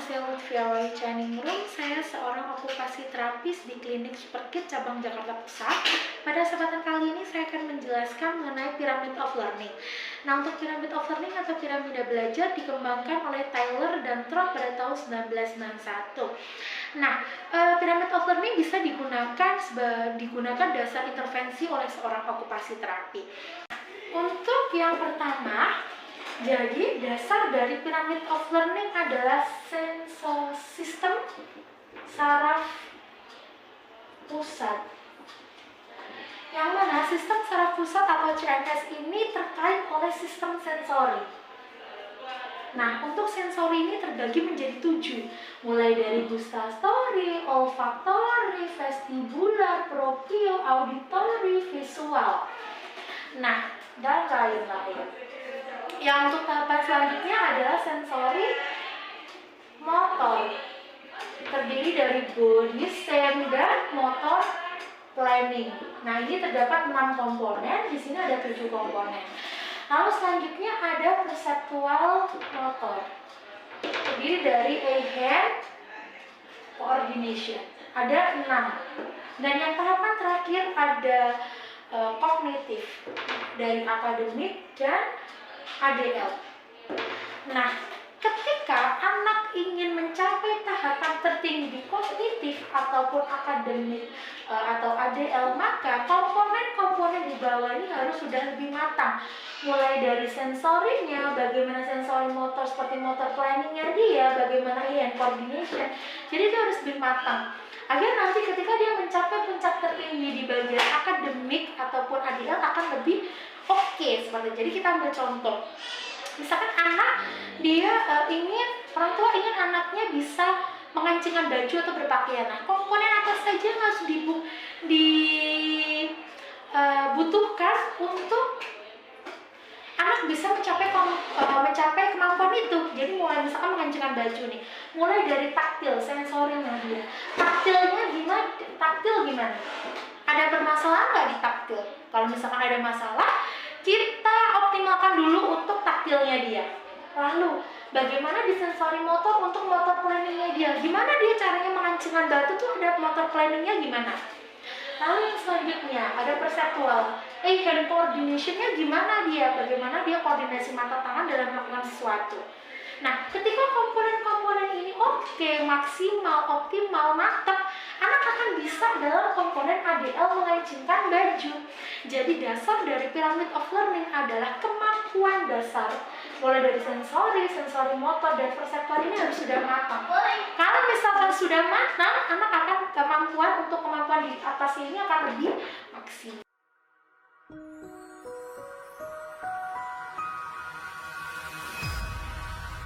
saya Lutfia Wahid-Chaningrum. Saya seorang okupasi terapis di Klinik Superkid cabang Jakarta Pusat. Pada kesempatan kali ini saya akan menjelaskan mengenai Pyramid of Learning. Nah, untuk Pyramid of Learning atau piramida belajar dikembangkan oleh Tyler dan Trott pada tahun 1991. Nah, Pyramid of Learning bisa digunakan dasar intervensi oleh seorang okupasi terapi. Untuk yang pertama, jadi dasar dari Pyramid of Learning adalah sistem saraf pusat. Yang mana sistem saraf pusat atau CNS ini terkait oleh sistem sensori. Nah, untuk sensori ini terbagi menjadi 7, mulai dari gustatory, olfaktory, vestibular, proprio, auditory, visual. Nah, dan lain-lain. Yang untuk tahapan selanjutnya adalah sensori motor, terdiri dari body, stem, dan motor planning. Nah, ini terdapat 6 komponen, di sini ada 7 komponen. Lalu selanjutnya ada perceptual motor, terdiri dari hand coordination, ada 6. Dan yang tahapan terakhir ada kognitif, dari akademik dan ADL. Nah, ketika anak ingin mencapai tahapan tertinggi kognitif ataupun akademik atau ADL, maka komponen-komponen di bawah ini harus sudah lebih matang. Mulai dari sensorinya, bagaimana sensori motor seperti motor planningnya dia, bagaimana hand coordination. Jadi itu harus lebih matang. Agar nanti ketika dia mencapai puncak tertinggi di bagian akademik ataupun ADL akan lebih oke, seperti jadi kita ambil contoh. Misalkan anak dia orang tua ingin anaknya bisa mengencingkan baju atau berpakaian. Nah, komponen apa saja yang harus dibutuhkan untuk anak bisa mencapai kemampuan itu. Jadi mulai misalkan mengencingkan baju nih, mulai dari taktil, sensorinya dia. Taktil gimana? Ada permasalahan nggak di taktil? Kalau misalkan ada masalah, kita optimalkan dulu untuk taktilnya dia. Lalu, bagaimana di sensori motor untuk motor planningnya dia? Gimana dia caranya mengencingkan batu tuh, ada motor planningnya gimana? Lalu yang selanjutnya ada perceptual, hand coordinationnya gimana dia? Bagaimana dia koordinasi mata tangan dalam melakukan sesuatu? Nah, ketika komponen-komponen ini oke, maksimal, optimal, matang, anak akan bisa dalam komponen ADL mengencingkan baju. Jadi dasar dari Pyramid of Learning adalah kemampuan dasar, mulai dari sensori motor, dan perseptual ini harus sudah matang. Kalau misalkan sudah matang, anak akan kemampuan di atas ini akan lebih maksimal.